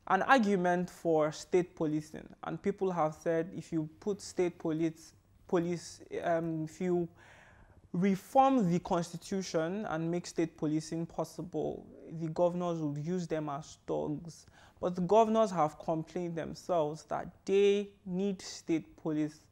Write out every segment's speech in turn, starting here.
An argument for state policing, and people have said if you put state police, if you reform the constitution and make state policing possible, the governors will use them as dogs. But the governors have complained themselves that they need state police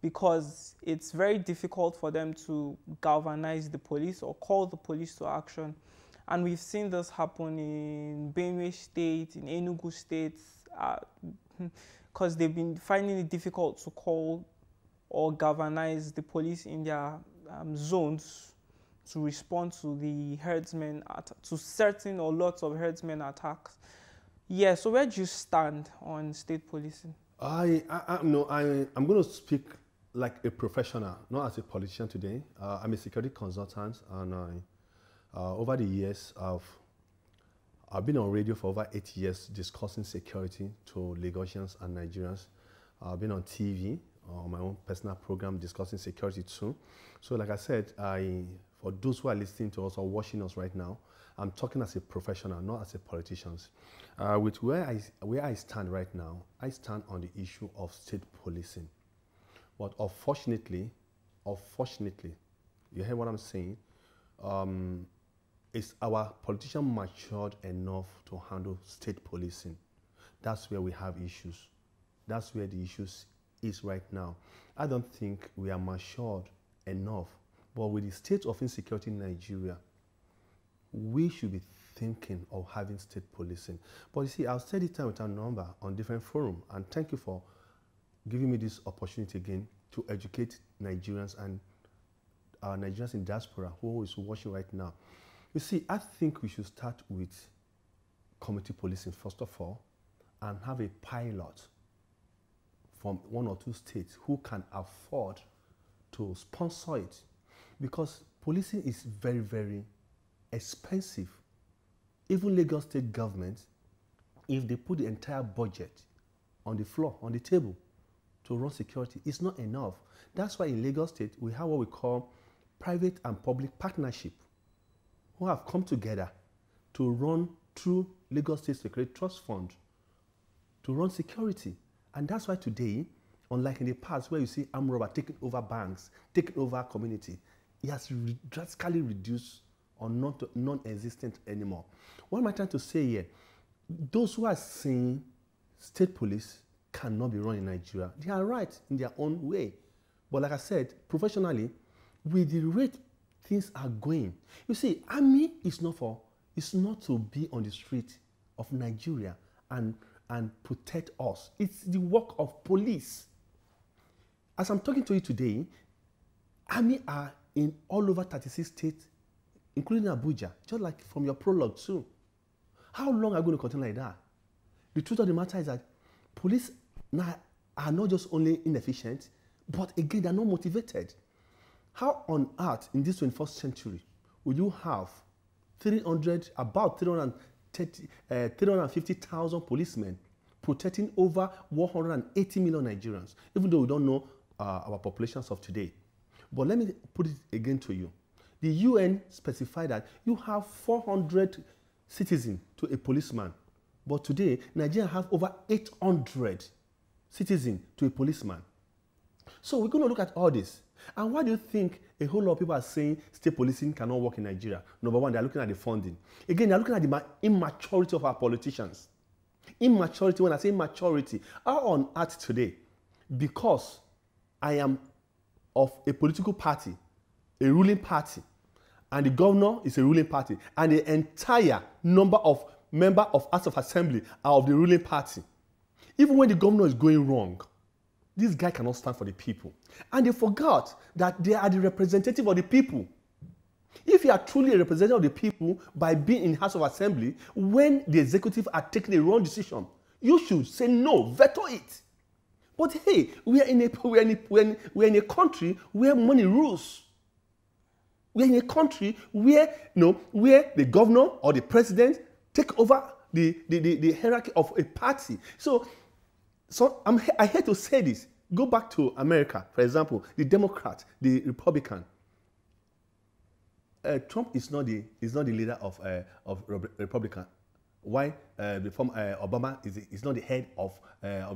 because it's very difficult for them to galvanize the police or call the police to action. And we've seen this happen in Benue State, in Enugu State, because they've been finding it difficult to call or galvanize the police in their zones to respond to the herdsmen, to certain or lots of herdsmen attacks. Yeah, so where do you stand on state policing? I'm going to speak like a professional, not as a politician today. I'm a security consultant, and over the years, I've been on radio for over 8 years discussing security to Lagosians and Nigerians. I've been on TV, on my own personal program, discussing security too. So like I said, for those who are listening to us or watching us right now, I'm talking as a professional, not as a politician. With where I stand right now, I stand on the issue of state policing. But unfortunately, you hear what I'm saying? Is our politician matured enough to handle state policing? That's where we have issues. That's where the issues is right now. I don't think we are matured enough. But with the state of insecurity in Nigeria, we should be thinking of having state policing. But you see, I've said it time with a number on different forums, and thank you for giving me this opportunity again to educate Nigerians and Nigerians in diaspora who is watching right now. You see, I think we should start with community policing first of all, and have a pilot from 1 or 2 states who can afford to sponsor it, because policing is very, very expensive. Even Lagos state government, if they put the entire budget on the floor, on the table to run security, it's not enough. That's why in Lagos state, we have what we call private and public partnership, who have come together to run through Lagos State Security Trust Fund to run security. And that's why today, unlike in the past where you see armed robber taking over banks, taking over community, it has drastically reduced or non-existent anymore. What am I trying to say here? Those who are saying state police cannot be run in Nigeria, they are right in their own way. But like I said, professionally, with the rate things are going, you see, army is not to be on the street of Nigeria and protect us. It's the work of police. As I'm talking to you today, army are in all over 36 states, including Abuja, just like from your prologue too. How long are you going to continue like that? The truth of the matter is that police now are not just only inefficient, but again, they're not motivated. How on earth in this 21st century will you have about 350,000 policemen protecting over 180 million Nigerians, even though we don't know our populations of today? But let me put it again to you. The UN specified that you have 400 citizens to a policeman. But today, Nigeria have over 800 citizens to a policeman. So we're going to look at all this. And why do you think a whole lot of people are saying state policing cannot work in Nigeria? Number one, they're looking at the funding. Again, they're looking at the immaturity of our politicians. Immaturity, when I say immaturity, how on earth today, because I am of a political party, a ruling party, and the governor is a ruling party, and the entire number of members of House of Assembly are of the ruling party. Even when the governor is going wrong, this guy cannot stand for the people. And they forgot that they are the representative of the people. If you are truly a representative of the people by being in House of Assembly, when the executive are taking a wrong decision, you should say no, veto it. But hey, we are in a country where money rules. We are in a country where, where the governor or the president take over the hierarchy of a party. So I hate to say this. Go back to America, for example, the Democrat, the Republican. Trump is not the leader of Republican. Why Obama is not the head of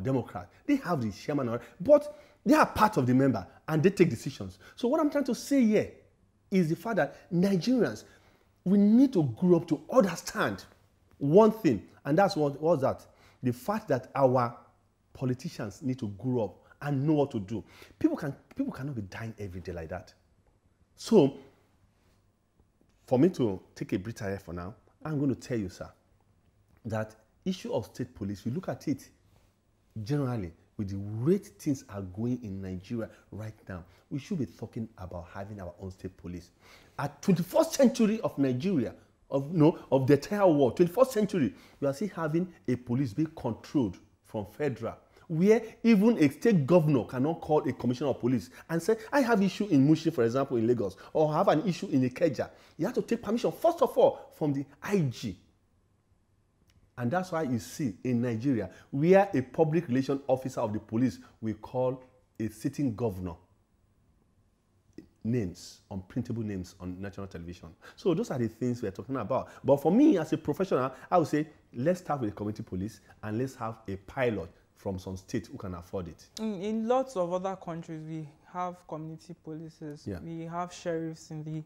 Democrat? They have the chairman, but they are part of the member and they take decisions. So what I'm trying to say here is the fact that Nigerians, we need to grow up to understand one thing, and that's what was that the fact that our politicians need to grow up and know what to do. People cannot be dying every day like that. So, for me to take a breather here for now, I'm going to tell you, sir, that issue of state police, we look at it generally with the rate things are going in Nigeria right now, we should be talking about having our own state police. At 21st century of Nigeria, of the entire world, 21st century, we are still having a police being controlled from federal, where even a state governor cannot call a commissioner of police and say, I have issue in Mushi, for example, in Lagos, or have an issue in Ikeja. You have to take permission, first of all, from the IG. And that's why you see in Nigeria, where a public relation officer of the police we call a sitting governor. Names, unprintable names on national television. So those are the things we're talking about. But for me, as a professional, I would say, let's start with the community police and let's have a pilot from some states who can afford it. In lots of other countries, we have community polices. Yeah. We have sheriffs in the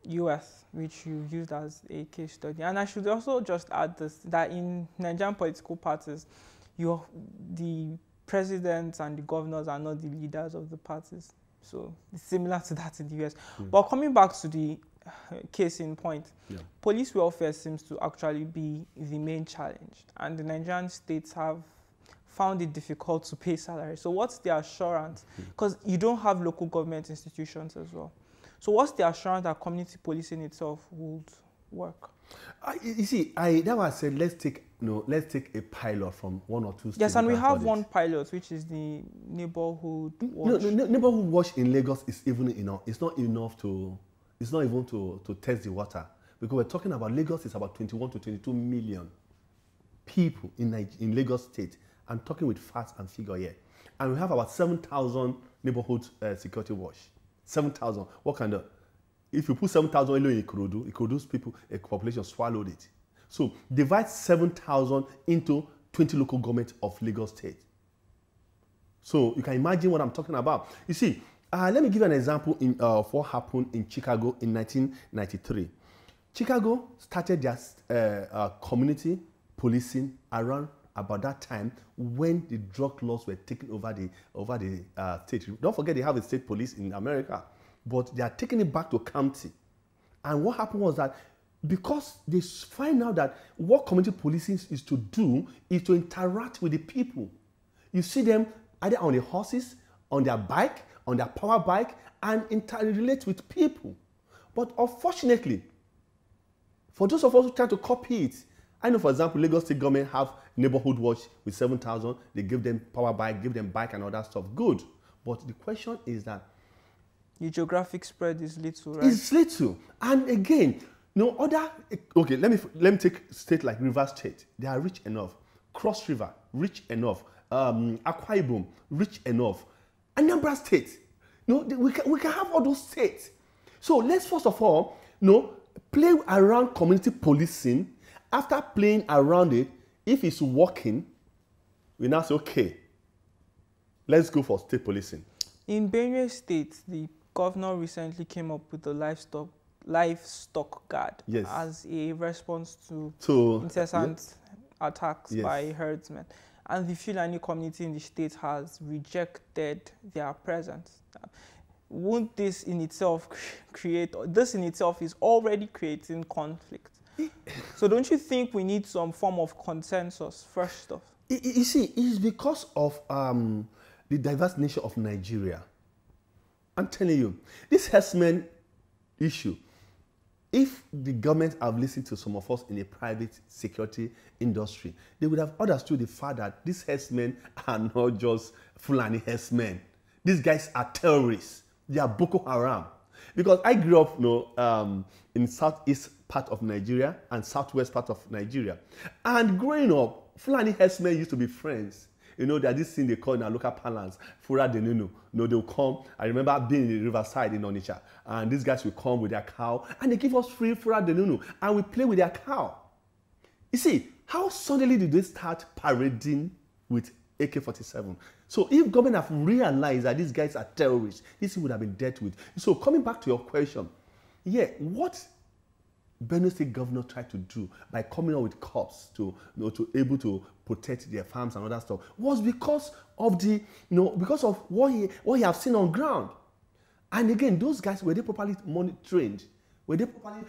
US, which you used as a case study. And I should also just add this, that in Nigerian political parties, the presidents and the governors are not the leaders of the parties. So it's similar to that in the US. But coming back to the case in point, police welfare seems to actually be the main challenge. And the Nigerian states have found it difficult to pay salaries. So what's the assurance? Because you don't have local government institutions as well. So what's the assurance that community policing itself would work? You see, that's why I said let's take a pilot from one or two states. Yes, and we have one pilot, which is the neighborhood watch. Neighborhood watch in Lagos is even enough. It's not enough to. It's not even to test the water, because we're talking about Lagos is about 21 to 22 million people in Lagos State. I'm talking with facts and figure here, and we have about 7,000 neighborhood security watch. 7,000. What kind of? If you put 7,000 in Ikorodu's people, a population swallowed it. So divide 7,000 into 20 local governments of Lagos State. So you can imagine what I'm talking about. You see, let me give you an example of what happened in Chicago in 1993. Chicago started their community policing around about that time when the drug laws were taken over the state. Don't forget they have a state police in America, but they are taking it back to county. And what happened was that because they find out that what community policing is to do is to interact with the people. You see them either on the horses, on their bike, on their power bike, and interrelate with people. But unfortunately, for those of us who try to copy it, I know, for example, Lagos State government have neighborhood watch with 7,000. They give them power bike, give them bike and all that stuff. Good. But the question is that the geographic spread is little, right? It's little. And again, okay, let me take state like Rivers State. They are rich enough. Cross River, rich enough. Akwa Ibom, rich enough. Anambra State. We can have all those states. So let's first of all, play around community policing. After playing around it, if it's working, we now say, okay, let's go for state policing. In Benue State, the governor recently came up with the livestock guard as a response to incessant attacks by herdsmen. And the Fulani community in the state has rejected their presence. Won't this in itself this in itself is already creating conflict? So don't you think we need some form of consensus first off? You see, it's because of the diverse nature of Nigeria. I'm telling you, this herdsmen issue, if the government have listened to some of us in the private security industry, they would have understood the fact that these herdsmen are not just Fulani herdsmen. These guys are terrorists. They are Boko Haram. Because I grew up, in southeast part of Nigeria and southwest part of Nigeria. And growing up, Fulani herdsmen used to be friends. There's this thing they call in our local parlance, Fura de Nunu. They'll come. I remember being in the riverside in Onitsha, and these guys will come with their cow, and they give us free Fura de Nunu, and we play with their cow. You see, how suddenly did they start parading with AK-47? So if government have realized that these guys are terrorists, this would have been dealt with. So coming back to your question, what Benue State governor tried to do by coming up with cops to able to protect their farms and other stuff was because of because of what he have seen on ground. And again, those guys, were they properly trained? Were they properly,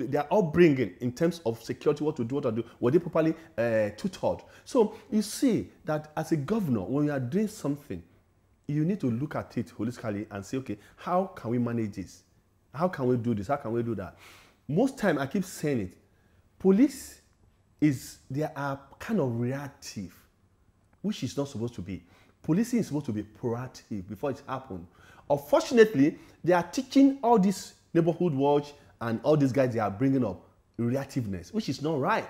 their upbringing in terms of security, what to do, were they properly tutored? So you see that as a governor, when you are doing something, you need to look at it holistically and say, okay, how can we manage this? How can we do this? How can we do that? Most time, I keep saying it, police they are kind of reactive, which is not supposed to be. Policing is supposed to be proactive before it happens. Unfortunately, they are teaching all this neighborhood watch and all these guys they are bringing up reactiveness, which is not right.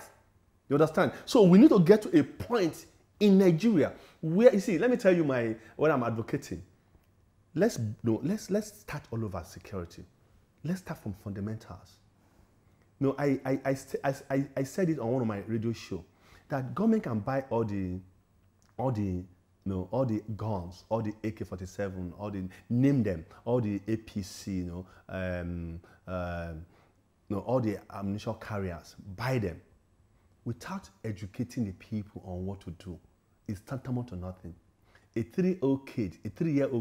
You understand? So we need to get to a point in Nigeria where, you see, let me tell you what I'm advocating. Let's start all over security. Let's start from fundamentals. I said it on one of my radio shows that government can buy all the guns, all the AK-47, name them, all the APC, all the ammunition carriers, buy them, without educating the people on what to do. It's tantamount to nothing. A 3-year-old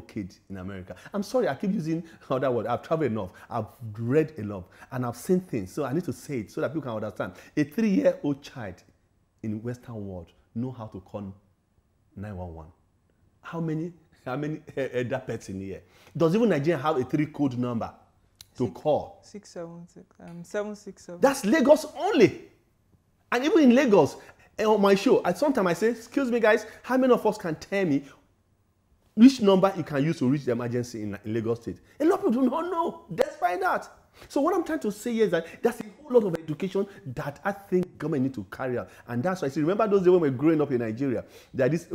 kid in America. I'm sorry, I keep using other word. I've traveled enough. I've read enough, and I've seen things. So I need to say it so that people can understand. A 3-year-old child in Western world know how to call 911. How many elder pets in here? Does even Nigeria have a 3-code number to call? 767. That's Lagos only. And even in Lagos, on my show, sometimes I say, excuse me guys, how many of us can tell me which number you can use to reach the emergency in Lagos State? A lot of people do not know, despite that. So what I'm trying to say here is that there's a whole lot of education that I think government need to carry out. And that's why, see, remember those days when we were growing up in Nigeria, there is this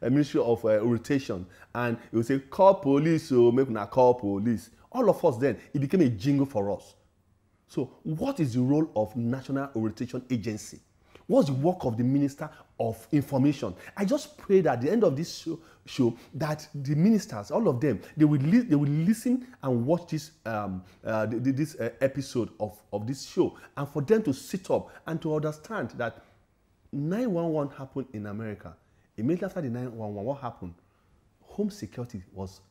Ministry of Orientation, and it would say, call police, so make una call police. All of us then, it became a jingle for us. So what is the role of National Orientation Agency? What's the work of the Minister of Information? I just pray that at the end of this show that the ministers, all of them, they will listen and watch this episode of this show, and for them to sit up and to understand that 911 happened in America. Immediately after the 911, what happened? Home security was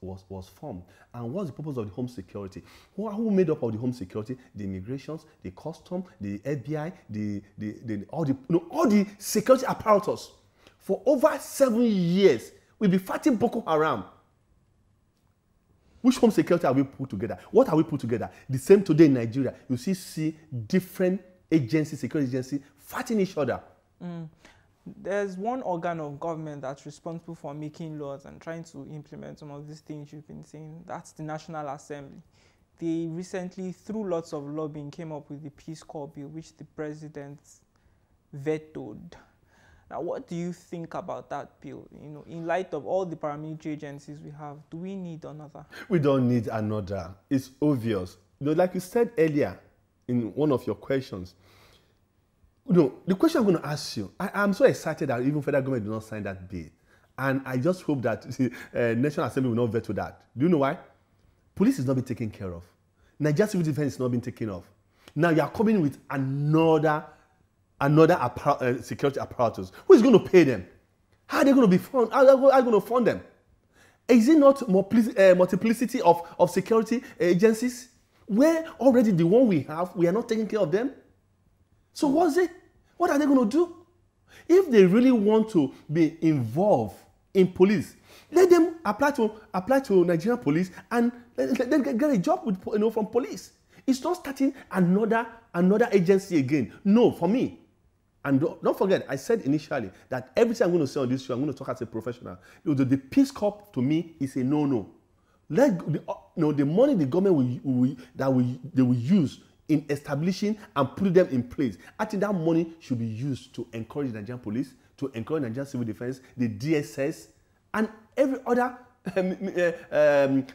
formed. And what's the purpose of the home security? Who made up of the home security? The immigrations, the custom, the FBI, all the security apparatus. For over 7 years, we've been fighting Boko Haram. Which home security have we put together? What have we put together? The same today in Nigeria. You see different agencies, security agencies, fighting each other. There's one organ of government that's responsible for making laws and trying to implement some of these things you've been saying. That's the National Assembly. They recently, through lots of lobbying, came up with the Peace Corps bill, which the president vetoed. Now, what do you think about that bill? In light of all the paramilitary agencies we have, do we need another? We don't need another. It's obvious. Like you said earlier in one of your questions, the question I'm going to ask you, I'm so excited that even federal government did not sign that bill. And I just hope that National Assembly will not veto that. Do you know why? Police is not being taken care of. Nigerian civil defense is not being taken off. Now you are coming with another security apparatus. Who is going to pay them? How are they going to be funded? How are they going to fund them? Is it not multiplicity of security agencies where already the one we have, we are not taking care of them? So what's it? What are they going to do? If they really want to be involved in police, let them apply to Nigerian police and then get a job with, from police. It's not starting another agency again. No, for me. And don't forget, I said initially that everything I'm going to say on this show, I'm going to talk as a professional. The Peace Corps to me is a no-no. The money the government they will use in establishing and putting them in place. I think that money should be used to encourage the Nigerian police, to encourage Nigerian civil defense, the DSS, and every other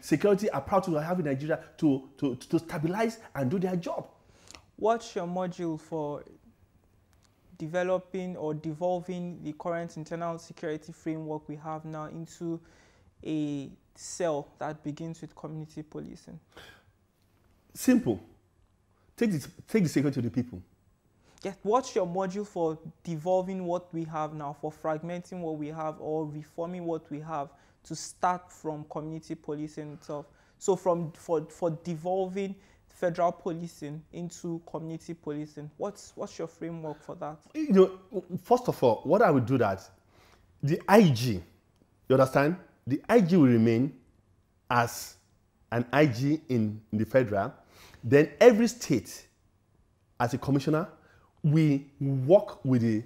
security apparatus we have in Nigeria to stabilize and do their job. What's your module for developing or devolving the current internal security framework we have now into a cell that begins with community policing? Simple. Take the security to the people. Yes. What's your module for devolving what we have now, for fragmenting what we have or reforming what we have to start from community policing itself? So for devolving federal policing into community policing, what's your framework for that? First of all, what I would do that, the IG, you understand? The IG will remain as an IG in the federal. Then every state, as a commissioner, we work with the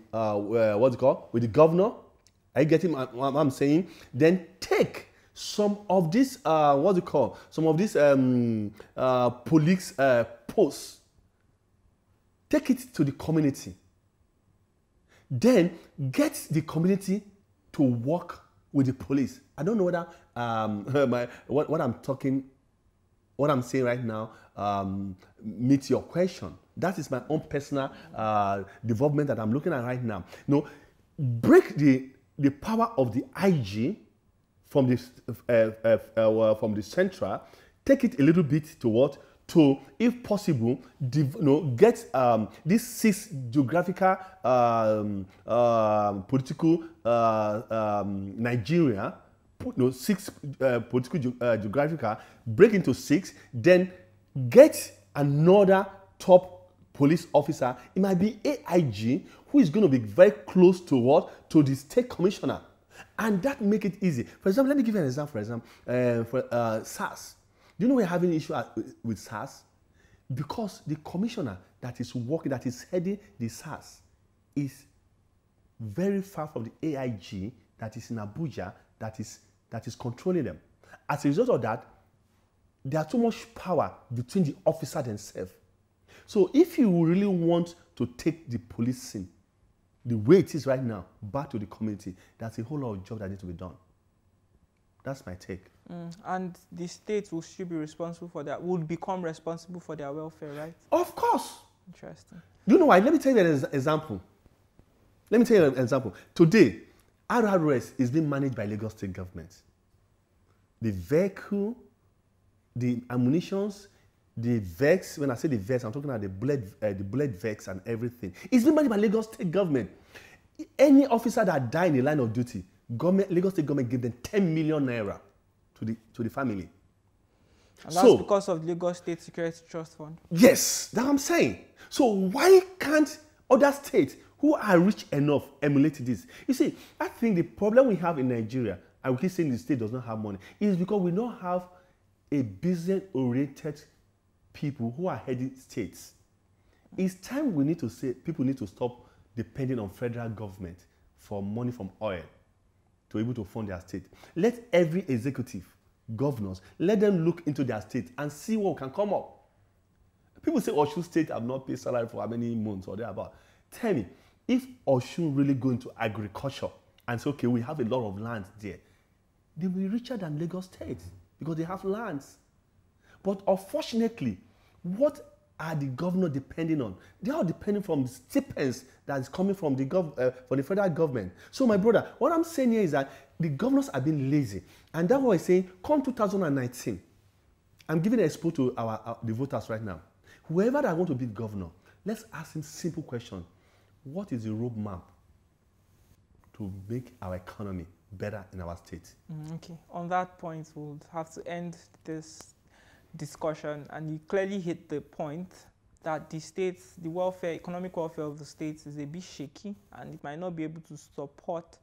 with the governor. Are you getting what I'm saying? Then take some of this some of these police posts. Take it to the community. Then get the community to work with the police. I don't know whether what I'm saying right now meets your question. That is my own personal development that I'm looking at right now. Break the power of the IG from the central, take it a little bit to what? To, if possible, get these 6 geographical political Nigeria, 6 political geographical, break into 6, then get another top police officer. It might be AIG, who is going to be very close to what? To the state commissioner. And that make it easy. For example, let me give you an example. For example, for SARS. Do you know we're having an issue with SARS? Because the commissioner that is heading the SARS is very far from the AIG that is in Abuja that is controlling them. As a result of that, there are too much power between the officer themselves. So if you really want to take the policing the way it is right now back to the community, that's a whole lot of job that needs to be done. That's my take. And the state will still be responsible for that, would become responsible for their welfare, right? Of course. Interesting. Do you know why? Let me tell you an example. Today, RRS is being managed by Lagos State government. The vehicle, the ammunitions, the vex, when I say the vex, I'm talking about the blade vex and everything. It's being managed by Lagos State government. Any officer that died in the line of duty, Lagos State government give them 10 million naira to the family. And that's because of Lagos State Security Trust Fund? Yes, that's what I'm saying. So why can't other states who are rich enough emulate this? You see, I think the problem we have in Nigeria, and we keep saying the state does not have money, is because we don't have a business-oriented people who are heading states. It's time we need to say people need to stop depending on federal government for money from oil to be able to fund their state. Let every executive, governors, let them look into their state and see what can come up. People say Osun State have not paid salary for how many months or thereabout. Tell me, if Osun really go into agriculture and say, okay, we have a lot of land there, they will be richer than Lagos State because they have lands. But unfortunately, what are the governors depending on? They are depending from stipends that is coming from the federal government. So my brother, what I'm saying here is that the governors are being lazy. And that's why I'm saying, come 2019, I'm giving an expo to the voters right now. Whoever that want to be governor, let's ask him simple question. What is the roadmap to make our economy better in our state? Okay. On that point, we'll have to end this discussion, and you clearly hit the point that the states, the welfare, economic welfare of the states is a bit shaky, and it might not be able to support,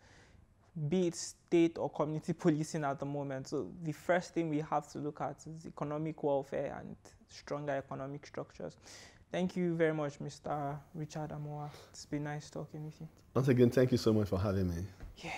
be it state or community policing at the moment. So the first thing we have to look at is economic welfare and stronger economic structures. Thank you very much, Mr. Richard Amuwa. It's been nice talking with you. Once again, thank you so much for having me. Yeah.